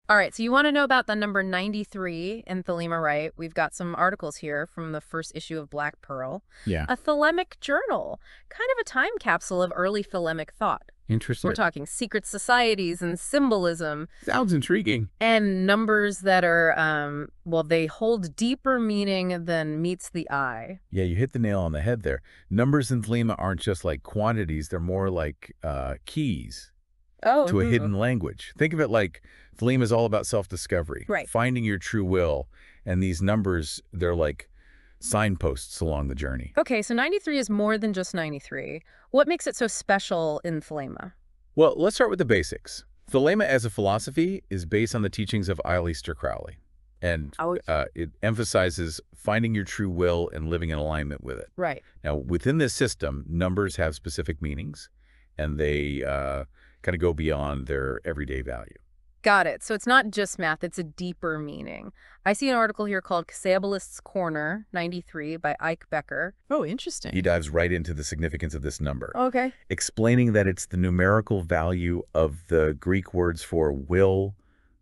All right, so you want to know about the number 93 in Thelema, right? We've got some articles here from the first issue of Black Pearl, Yeah. a Thelemic journal, kind of a time capsule of early Thelemic thought. We're Interesting. talking secret societies and symbolism Sounds intriguing. and numbers that are, well, they hold deeper meaning than meets the eye. Yeah, you hit the nail on the head there. Numbers in Thelema aren't just like quantities, they're more like keys Oh, to a hidden language. Think of it like Thelema is all about self-discovery, right. finding your true will, and these numbers, they're like signposts along the journey. Okay, so 93 is more than just 93. What makes it so special in Thelema? Well, let's start with the basics. Thelema as a philosophy is based on the teachings of Aleister Crowley, and Oh, it emphasizes finding your true will and living in alignment with it. right. Now, within this system, numbers have specific meanings, and they kind of go beyond their everyday value. Got it. So it's not just math, it's a deeper meaning. I see an article here called Kabbalists' Corner 93 by Ike Becker. Oh, interesting. He dives right into the significance of this number, Okay. explaining that it's the numerical value of the Greek words for will,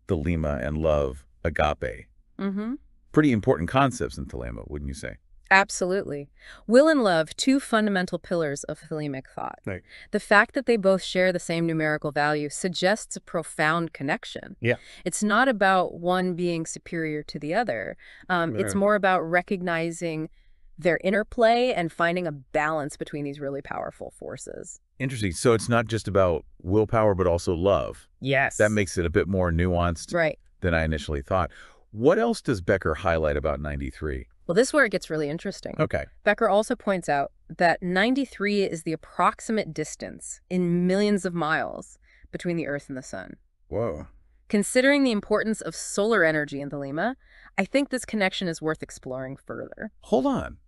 thelema, and love, agape. Mm-hmm. Pretty important concepts in Thelema, wouldn't you say? Absolutely. Will and love, two fundamental pillars of Thelemic thought. Right. The fact that they both share the same numerical value suggests a profound connection. Yeah. It's not about one being superior to the other. It's Right. more about recognizing their interplay and finding a balance between these really powerful forces. Interesting. So it's not just about willpower, but also love. Yes. That makes it a bit more nuanced Right. than I initially thought. What else does Becker highlight about 93? Well, this is where it gets really interesting. Okay. Becker also points out that 93 is the approximate distance in millions of miles between the Earth and the Sun. Whoa. Considering the importance of solar energy in Thelema, I think this connection is worth exploring further. Hold on.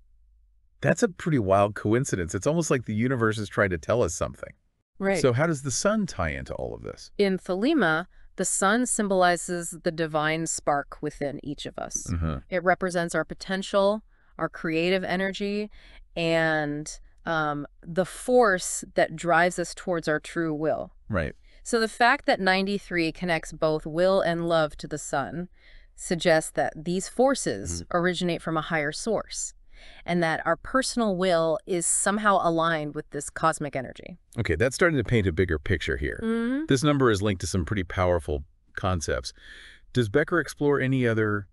That's a pretty wild coincidence. It's almost like the universe is trying to tell us something. Right. So how does the sun tie into all of this? In Thelema, the sun symbolizes the divine spark within each of us. Mm-hmm. It represents our potential, our creative energy, and the force that drives us towards our true will. Right. So the fact that 93 connects both will and love to the sun suggests that these forces originate from a higher source, and that our personal will is somehow aligned with this cosmic energy. Okay, that's starting to paint a bigger picture here. Mm-hmm. This number is linked to some pretty powerful concepts. Does Becker explore any other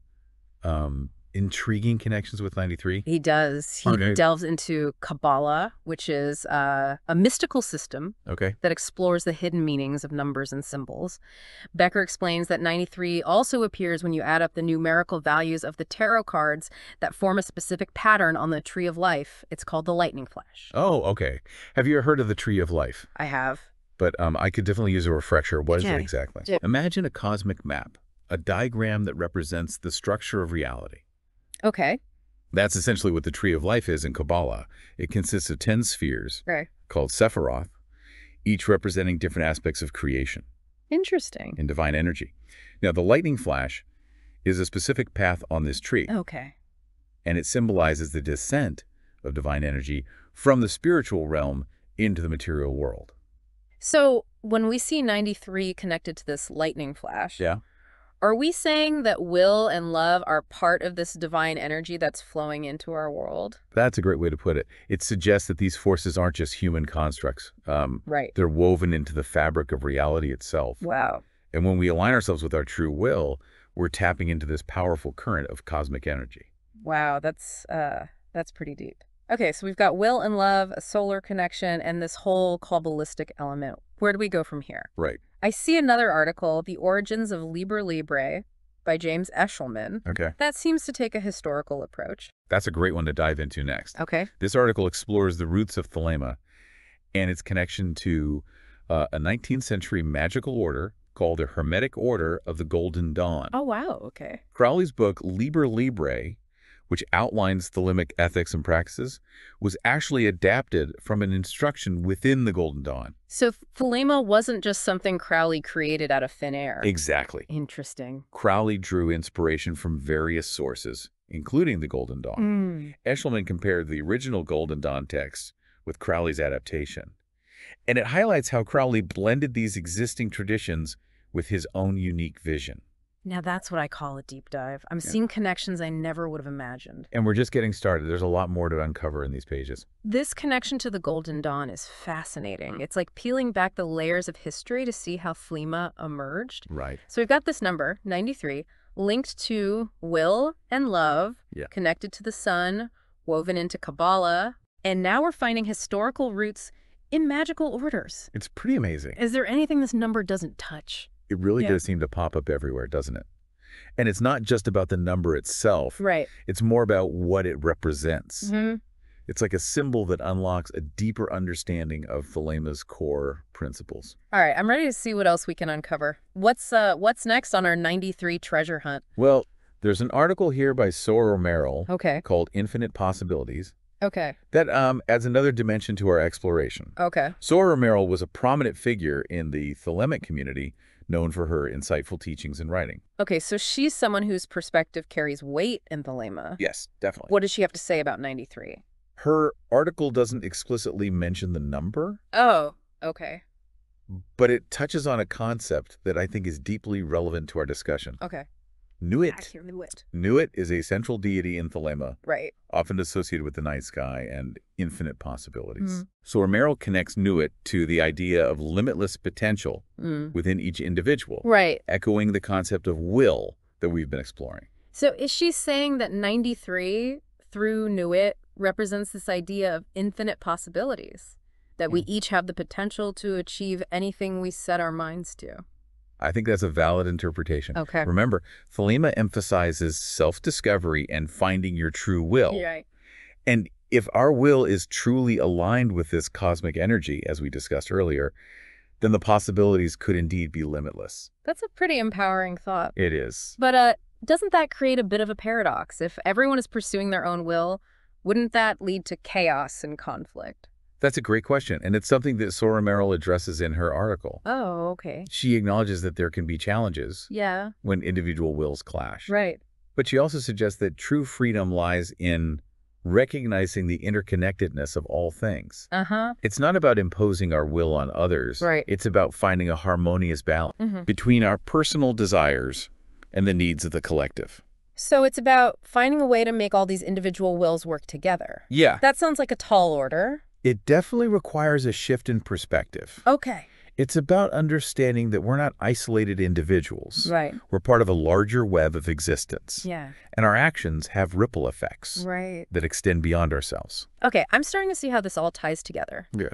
intriguing connections with 93? He does. He Okay. delves into Kabbalah, which is a mystical system Okay. that explores the hidden meanings of numbers and symbols. Becker explains that 93 also appears when you add up the numerical values of the tarot cards that form a specific pattern on the Tree of Life. It's called the Lightning Flash. Oh, okay. Have you heard of the Tree of Life? I have. But I could definitely use a refresher. What is it Okay. exactly? Yeah. Imagine a cosmic map, a diagram that represents the structure of reality. Okay. That's essentially what the Tree of Life is in Kabbalah. It consists of 10 spheres Right. called Sephiroth, each representing different aspects of creation Interesting. and divine energy. Now, the lightning flash is a specific path on this tree, Okay. and it symbolizes the descent of divine energy from the spiritual realm into the material world. So when we see 93 connected to this lightning flash, Yeah. are we saying that will and love are part of this divine energy that's flowing into our world? That's a great way to put it. It suggests that these forces aren't just human constructs. Right. They're woven into the fabric of reality itself. Wow. And when we align ourselves with our true will, we're tapping into this powerful current of cosmic energy. Wow, that's pretty deep. Okay, so we've got will and love, a solar connection, and this whole Kabbalistic element. Where do we go from here? Right. I see another article, The Origins of Liber Libre by James Eshelman. Okay. That seems to take a historical approach. That's a great one to dive into next. Okay. This article explores the roots of Thelema and its connection to a 19th century magical order called the Hermetic Order of the Golden Dawn. Oh, wow. Okay. Crowley's book, Liber Libre, which outlines Thelemic ethics and practices, was actually adapted from an instruction within the Golden Dawn. So Thelema wasn't just something Crowley created out of thin air. Exactly. Interesting. Crowley drew inspiration from various sources, including the Golden Dawn. Eshelman compared the original Golden Dawn text with Crowley's adaptation. And it highlights how Crowley blended these existing traditions with his own unique vision. Now that's what I call a deep dive. I'm Yeah. seeing connections I never would have imagined. And we're just getting started. There's a lot more to uncover in these pages. This connection to the Golden Dawn is fascinating. It's like peeling back the layers of history to see how Thelema emerged. Right. So we've got this number, 93, linked to will and love, Yeah. connected to the sun, woven into Kabbalah, and now we're finding historical roots in magical orders. It's pretty amazing. Is there anything this number doesn't touch? It really Yeah. does seem to pop up everywhere, doesn't it? And it's not just about the number itself. Right. It's more about what it represents. Mm-hmm. It's like a symbol that unlocks a deeper understanding of Thelema's core principles. All right, I'm ready to see what else we can uncover. What's next on our 93 treasure hunt? Well, there's an article here by Sora Merrill Okay. called Infinite Possibilities Okay. that adds another dimension to our exploration. Okay. Sora Merrill was a prominent figure in the Thelemic community, known for her insightful teachings and writing. Okay, so she's someone whose perspective carries weight in Thelema. Yes, definitely. What does she have to say about 93? Her article doesn't explicitly mention the number, Oh, okay. but it touches on a concept that I think is deeply relevant to our discussion. Okay. Nuit. Nuit is a central deity in Thelema, Right. often associated with the night sky and infinite possibilities. Mhm. So Merrill connects Nuit to the idea of limitless potential Mm. within each individual, Right. echoing the concept of will that we've been exploring. So is she saying that 93 through Nuit represents this idea of infinite possibilities? That we each have the potential to achieve anything we set our minds to? I think that's a valid interpretation. Okay. Remember, Thelema emphasizes self-discovery and finding your true will. Right. And if our will is truly aligned with this cosmic energy, as we discussed earlier, then the possibilities could indeed be limitless. That's a pretty empowering thought. It is. But doesn't that create a bit of a paradox? If everyone is pursuing their own will, wouldn't that lead to chaos and conflict? That's a great question, and it's something that Sora Merrill addresses in her article. Oh, okay. She acknowledges that there can be challenges Yeah, when individual wills clash. right. But she also suggests that true freedom lies in recognizing the interconnectedness of all things. Uh-huh. It's not about imposing our will on others. Right. It's about finding a harmonious balance Mm-hmm. between our personal desires and the needs of the collective. So it's about finding a way to make all these individual wills work together. Yeah. That sounds like a tall order. It definitely requires a shift in perspective. Okay. It's about understanding that we're not isolated individuals. Right. We're part of a larger web of existence. Yeah. And our actions have ripple effects Right. that extend beyond ourselves. Okay, I'm starting to see how this all ties together. Yeah.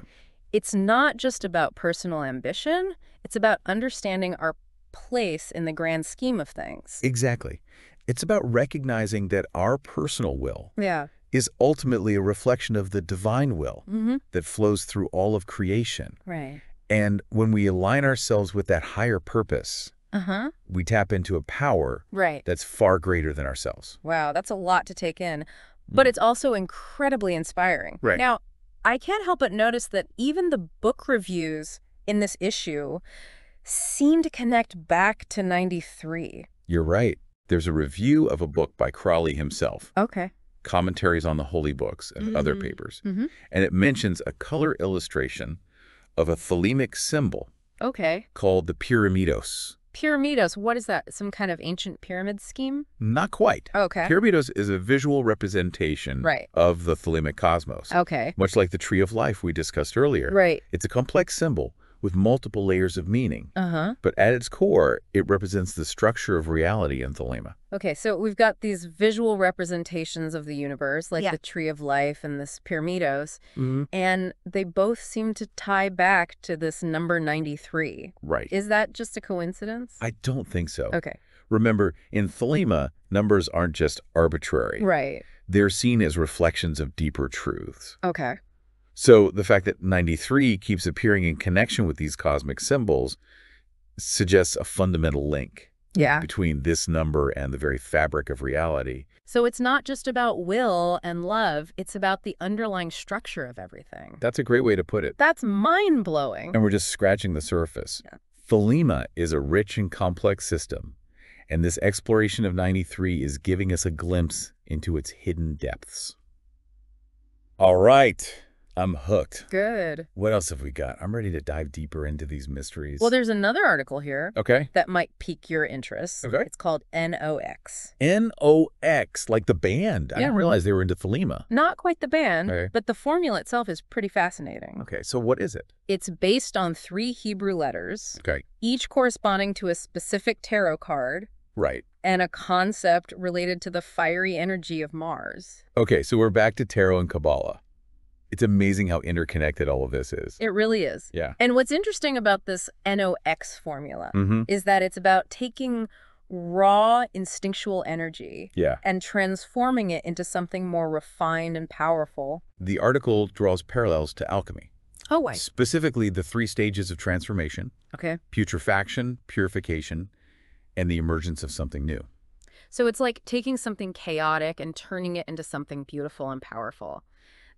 It's not just about personal ambition. It's about understanding our place in the grand scheme of things. Exactly. It's about recognizing that our personal will Yeah. is ultimately a reflection of the divine will Mm-hmm. that flows through all of creation. Right. And when we align ourselves with that higher purpose, Uh-huh. we tap into a power Right. that's far greater than ourselves. Wow, that's a lot to take in. But it's also incredibly inspiring. Right. Now, I can't help but notice that even the book reviews in this issue seem to connect back to 93. You're right. There's a review of a book by Crowley himself, Okay. Commentaries on the Holy Books and other papers, Mm-hmm. and it mentions a color illustration of a Thelemic symbol Okay. called the Pyramidos. Pyramidos, what is that? Some kind of ancient pyramid scheme? Not quite. Okay. Pyramidos is a visual representation Right. of the Thelemic cosmos, Okay. much like the Tree of Life we discussed earlier. Right. It's a complex symbol with multiple layers of meaning, Uh-huh. but at its core, it represents the structure of reality in Thelema. Okay, so we've got these visual representations of the universe, like Yeah. the Tree of Life and this Pyramidos, Mm-hmm. and they both seem to tie back to this number 93. Right. Is that just a coincidence? I don't think so. Okay. Remember, in Thelema, numbers aren't just arbitrary. Right. They're seen as reflections of deeper truths. Okay. So the fact that 93 keeps appearing in connection with these cosmic symbols suggests a fundamental link Yeah. between this number and the very fabric of reality. So it's not just about will and love, it's about the underlying structure of everything. That's a great way to put it. That's mind-blowing. And we're just scratching the surface. Yeah. Thelema is a rich and complex system, and this exploration of 93 is giving us a glimpse into its hidden depths. All right. I'm hooked. Good. What else have we got? I'm ready to dive deeper into these mysteries. Well, there's another article here Okay. that might pique your interest. Okay. It's called NOx. NOx, like the band. I Yeah. didn't realize they were into Thelema. Not quite the band, Okay. but the formula itself is pretty fascinating. Okay, so what is it? It's based on 3 Hebrew letters, Okay. each corresponding to a specific tarot card Right. and a concept related to the fiery energy of Mars. Okay, so we're back to tarot and Kabbalah. It's amazing how interconnected all of this is. It really is. Yeah. And what's interesting about this NOx formula Mm-hmm. is that it's about taking raw instinctual energy Yeah. and transforming it into something more refined and powerful. The article draws parallels to alchemy. Oh, why? Specifically, the 3 stages of transformation: Okay. putrefaction, purification, and the emergence of something new. So it's like taking something chaotic and turning it into something beautiful and powerful.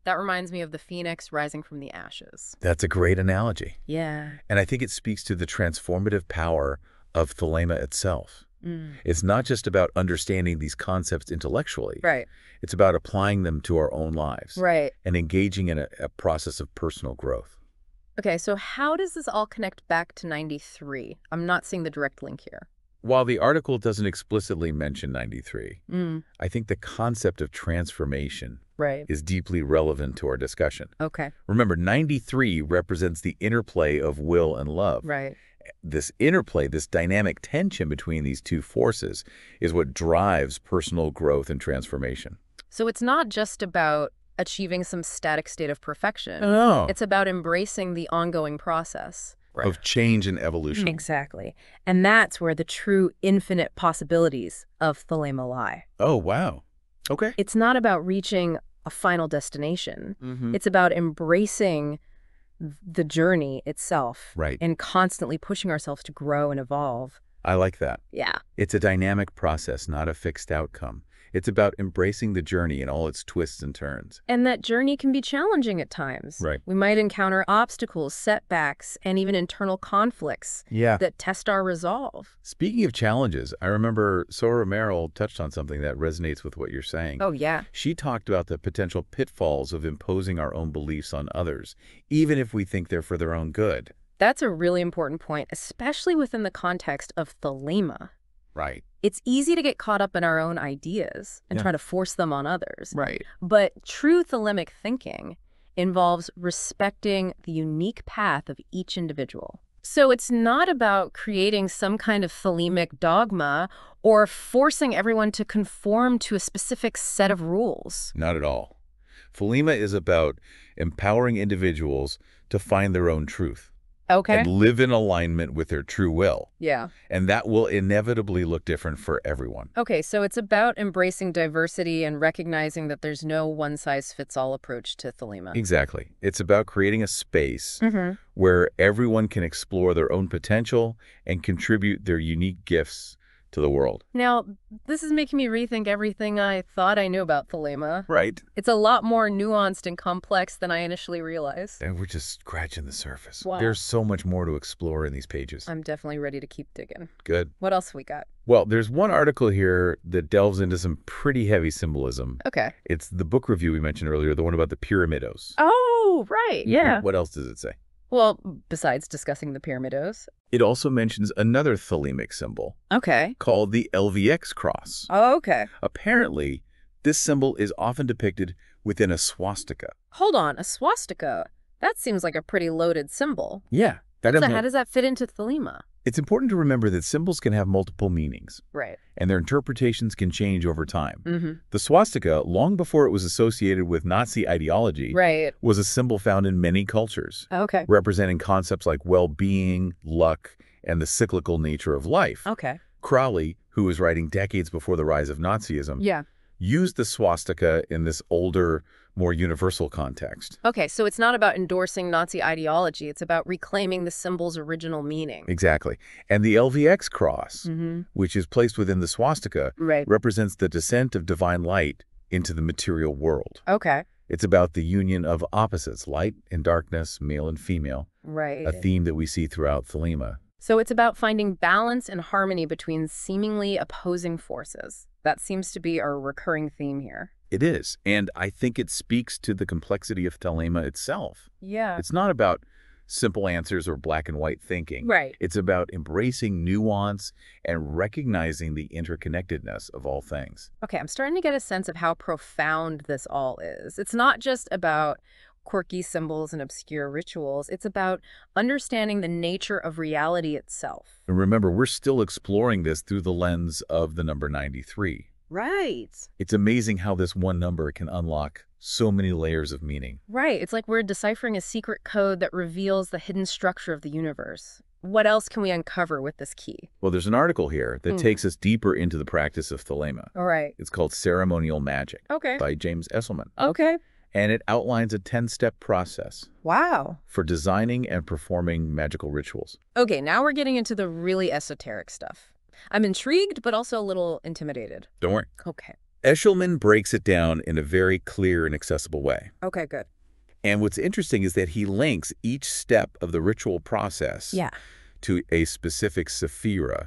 That reminds me of the phoenix rising from the ashes. That's a great analogy. Yeah. And I think it speaks to the transformative power of Thelema itself. It's not just about understanding these concepts intellectually. Right. It's about applying them to our own lives Right. and engaging in a process of personal growth. Okay, so how does this all connect back to 93? I'm not seeing the direct link here. While the article doesn't explicitly mention 93, I think the concept of transformation Right. is deeply relevant to our discussion. Okay. Remember, 93 represents the interplay of will and love. Right. This interplay, this dynamic tension between these two forces is what drives personal growth and transformation. So it's not just about achieving some static state of perfection. No. It's about embracing the ongoing process. Of change and evolution. Exactly. And that's where the true infinite possibilities of Thelema lie. Oh, wow. Okay. It's not about reaching a final destination. Mm-hmm. It's about embracing the journey itself. Right. And constantly pushing ourselves to grow and evolve. I like that. Yeah. It's a dynamic process, not a fixed outcome. It's about embracing the journey in all its twists and turns. And that journey can be challenging at times. Right. We might encounter obstacles, setbacks, and even internal conflicts Yeah. that test our resolve. Speaking of challenges, I remember Sora Merrill touched on something that resonates with what you're saying. Oh, yeah. She talked about the potential pitfalls of imposing our own beliefs on others, even if we think they're for their own good. That's a really important point, especially within the context of Thelema. Right. It's easy to get caught up in our own ideas and Yeah. try to force them on others. Right. But true Thelemic thinking involves respecting the unique path of each individual. So it's not about creating some kind of Thelemic dogma or forcing everyone to conform to a specific set of rules. Not at all. Thelema is about empowering individuals to find their own truth Okay. and live in alignment with their true will. Yeah. And that will inevitably look different for everyone. Okay, so it's about embracing diversity and recognizing that there's no one-size-fits-all approach to Thelema. Exactly. It's about creating a space Mm-hmm. where everyone can explore their own potential and contribute their unique gifts to the world. Now, this is making me rethink everything I thought I knew about Thelema. Right. It's a lot more nuanced and complex than I initially realized. And we're just scratching the surface. Wow. There's so much more to explore in these pages. I'm definitely ready to keep digging. Good. What else we got? Well, there's one article here that delves into some pretty heavy symbolism. Okay. It's the book review we mentioned earlier, the one about the pyramidos. Oh, right. Yeah. What else does it say? Well, besides discussing the pyramidos. It also mentions another Thelemic symbol Okay. called the LVX cross. Oh, okay. Apparently, this symbol is often depicted within a swastika. Hold on. A swastika. That seems like a pretty loaded symbol. Yeah. That So how does that fit into Thelema? It's important to remember that symbols can have multiple meanings, Right. and their interpretations can change over time. Mm-hmm. The swastika, long before it was associated with Nazi ideology, Right. was a symbol found in many cultures, Okay. representing concepts like well-being, luck, and the cyclical nature of life. Okay. Crowley, who was writing decades before the rise of Nazism, Yeah. used the swastika in this older, more universal context. Okay, so it's not about endorsing Nazi ideology. It's about reclaiming the symbol's original meaning. Exactly. And the LVX cross, Mm-hmm. which is placed within the swastika, Right. represents the descent of divine light into the material world. Okay. It's about the union of opposites, light and darkness, male and female, Right. a theme that we see throughout Thelema. So it's about finding balance and harmony between seemingly opposing forces. That seems to be our recurring theme here. It is, and I think it speaks to the complexity of Thelema itself. Yeah. It's not about simple answers or black and white thinking. Right. It's about embracing nuance and recognizing the interconnectedness of all things. Okay, I'm starting to get a sense of how profound this all is. It's not just about quirky symbols and obscure rituals. It's about understanding the nature of reality itself. And remember, we're still exploring this through the lens of the number 93. Right. It's amazing how this one number can unlock so many layers of meaning. Right. It's like we're deciphering a secret code that reveals the hidden structure of the universe. What else can we uncover with this key? Well, there's an article here that takes us deeper into the practice of Thelema. All right. It's called Ceremonial Magic Okay. by James Esselman. Okay. And it outlines a 10-step process Wow. for designing and performing magical rituals. Okay, now we're getting into the really esoteric stuff. I'm intrigued, but also a little intimidated. Don't worry. Okay. Eshelman breaks it down in a very clear and accessible way. Okay, good. And what's interesting is that he links each step of the ritual process to a specific sephira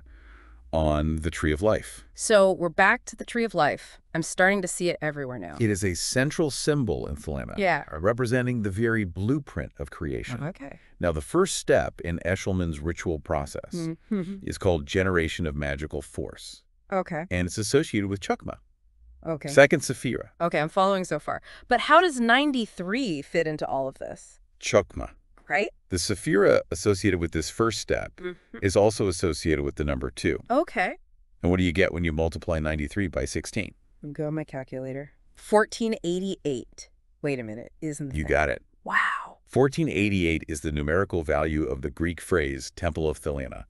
on the Tree of Life. So we're back to the Tree of Life. I'm starting to see it everywhere now. It is a central symbol in Thelema, representing the very blueprint of creation. Okay. Now, the first step in Eshelman's ritual process is called generation of magical force, Okay. and it's associated with Chukma, Okay. second sephira. Okay, I'm following so far. But how does 93 fit into all of this? Chukma. Right? The sephira associated with this first step is also associated with the number 2. Okay. And what do you get when you multiply 93 by 16? Go my calculator. 1488. Wait a minute, isn't You got it. Wow. 1488 is the numerical value of the Greek phrase Temple of Thelema.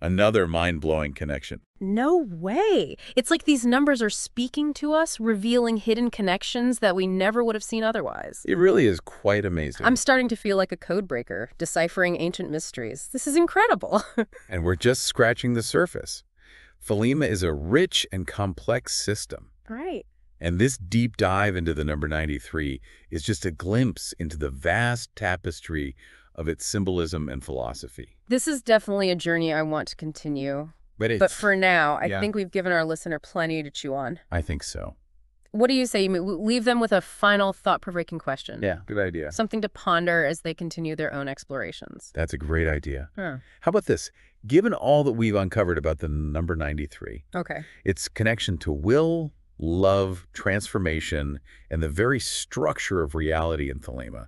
Another mind-blowing connection. No way. It's like these numbers are speaking to us, revealing hidden connections that we never would have seen otherwise. It really is quite amazing. I'm starting to feel like a code breaker, deciphering ancient mysteries. This is incredible. And we're just scratching the surface. Thelema is a rich and complex system. Right. And this deep dive into the number 93 is just a glimpse into the vast tapestry of its symbolism and philosophy. This is definitely a journey I want to continue. But for now, I think we've given our listener plenty to chew on. I think so. What do you say? Leave them with a final thought-provoking question. Yeah, good idea. Something to ponder as they continue their own explorations. That's a great idea. Huh. How about this? Given all that we've uncovered about the number 93, Okay. its connection to will, love, transformation, and the very structure of reality in Thelema,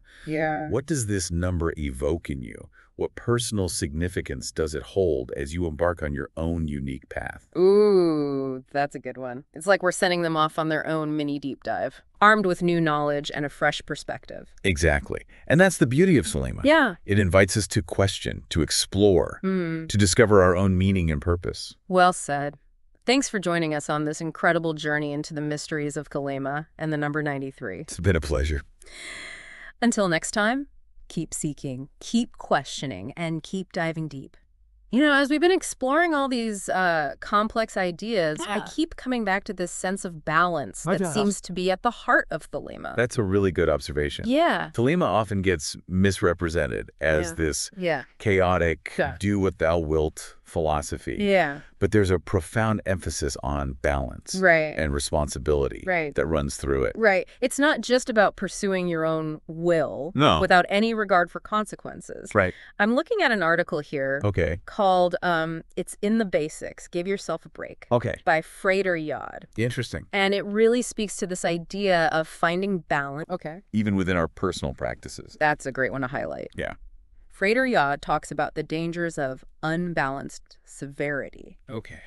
what does this number evoke in you? What personal significance does it hold as you embark on your own unique path? Ooh, that's a good one. It's like we're sending them off on their own mini deep dive, armed with new knowledge and a fresh perspective. Exactly. And that's the beauty of Thelema. Yeah. It invites us to question, to explore, to discover our own meaning and purpose. Well said. Thanks for joining us on this incredible journey into the mysteries of Thelema and the number 93. It's been a pleasure. Until next time, keep seeking, keep questioning, and keep diving deep. You know, as we've been exploring all these complex ideas, I keep coming back to this sense of balance that seems to be at the heart of Thelema. That's a really good observation. Yeah. Thelema often gets misrepresented as this chaotic, do what thou wilt philosophy. Yeah. But there's a profound emphasis on balance and responsibility that runs through it. Right. It's not just about pursuing your own will without any regard for consequences. Right. I'm looking at an article here called It's in the Basics, Give Yourself a Break by Frater Yod. Interesting. And it really speaks to this idea of finding balance. Even within our personal practices. That's a great one to highlight. Yeah. Frater Yod talks about the dangers of unbalanced severity.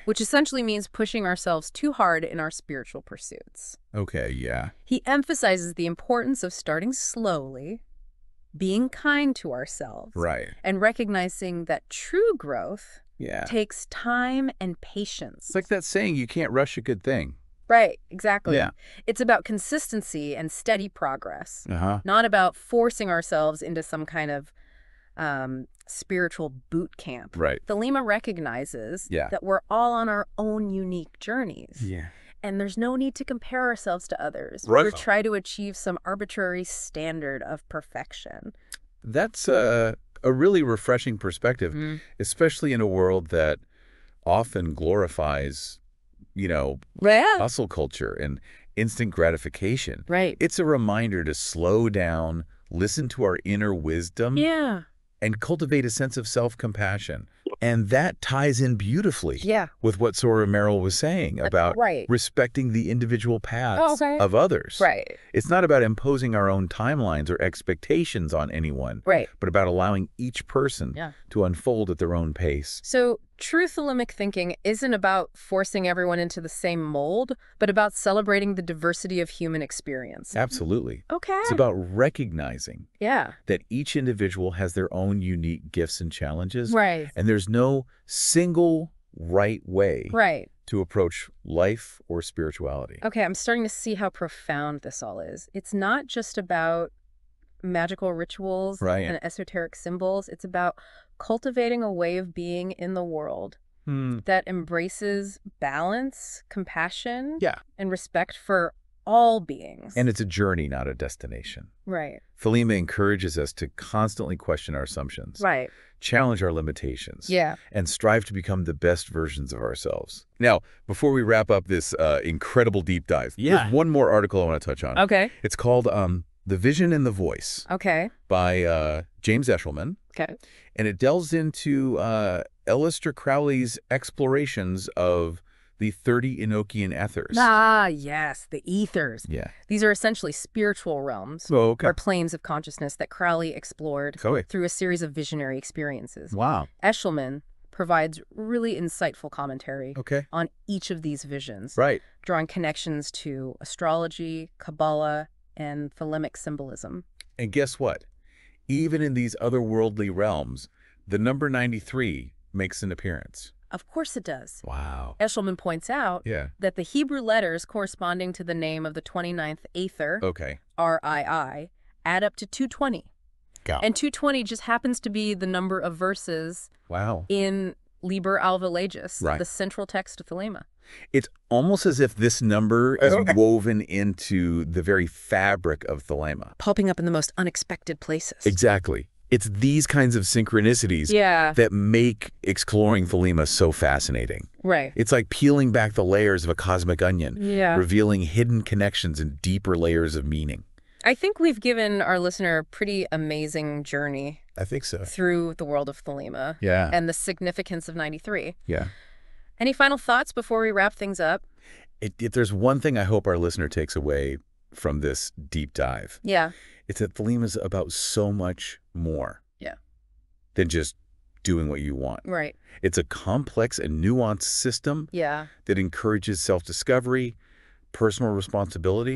Which essentially means pushing ourselves too hard in our spiritual pursuits. He emphasizes the importance of starting slowly, being kind to ourselves, and recognizing that true growth takes time and patience. It's like that saying, you can't rush a good thing. Right, exactly. It's about consistency and steady progress, not about forcing ourselves into some kind of spiritual boot camp. Thelema recognizes that we're all on our own unique journeys. And there's no need to compare ourselves to others or try to achieve some arbitrary standard of perfection. That's a a really refreshing perspective, especially in a world that often glorifies, Yeah. hustle culture and instant gratification. Right. It's a reminder to slow down, listen to our inner wisdom, Yeah. and cultivate a sense of self-compassion. And that ties in beautifully Yeah. with what Zora Merrill was saying about right. respecting the individual paths okay. of others. Right. It's not about imposing our own timelines or expectations on anyone, Right. but about allowing each person to unfold at their own pace. So true thelemic thinking isn't about forcing everyone into the same mold, but about celebrating the diversity of human experience. Absolutely. Okay. It's about recognizing Yeah. that each individual has their own unique gifts and challenges. Right. And there's no single right way Right. to approach life or spirituality. Okay, I'm starting to see how profound this all is. It's not just about magical rituals and esoteric symbols. It's about cultivating a way of being in the world that embraces balance, compassion, and respect for all beings. And it's a journey, not a destination. Right. Thelema encourages us to constantly question our assumptions, Right. challenge our limitations, Yeah. and strive to become the best versions of ourselves. Now, before we wrap up this incredible deep dive, there's one more article I want to touch on. Okay. It's called The Vision and the Voice by James Eshelman. Okay. And it delves into Aleister Crowley's explorations of the 30 Enochian ethers. Ah, yes, the ethers. Yeah. These are essentially spiritual realms Oh, okay. or planes of consciousness that Crowley explored through a series of visionary experiences. Wow. Eshelman provides really insightful commentary on each of these visions, Right. drawing connections to astrology, Kabbalah, and thelemic symbolism. And guess what? Even in these otherworldly realms, the number 93 makes an appearance. Of course it does. Wow. Eshelman points out that the Hebrew letters corresponding to the name of the 29th Aether, RII, add up to 220. And 220 just happens to be the number of verses in Liber Alvalagus, the central text of Thelema. It's almost as if this number is woven into the very fabric of Thelema. Popping up in the most unexpected places. Exactly. It's these kinds of synchronicities that make exploring Thelema so fascinating. Right. It's like peeling back the layers of a cosmic onion, revealing hidden connections and deeper layers of meaning. I think we've given our listener a pretty amazing journey. I think so. Through the world of Thelema. Yeah. And the significance of 93. Yeah. Any final thoughts before we wrap things up? If there's one thing I hope our listener takes away from this deep dive, it's that Thelema's about so much more than just doing what you want. Right. It's a complex and nuanced system that encourages self-discovery, personal responsibility,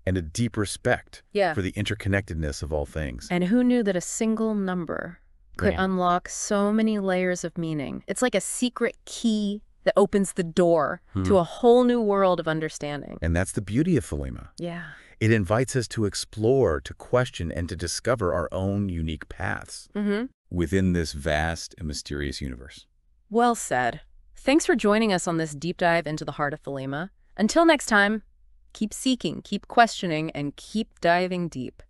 and a deep respect for the interconnectedness of all things. And who knew that a single number could unlock so many layers of meaning? It's like a secret key that opens the door to a whole new world of understanding. And that's the beauty of Thelema. Yeah. It invites us to explore, to question, and to discover our own unique paths within this vast and mysterious universe. Well said. Thanks for joining us on this deep dive into the heart of Thelema. Until next time, keep seeking, keep questioning, and keep diving deep.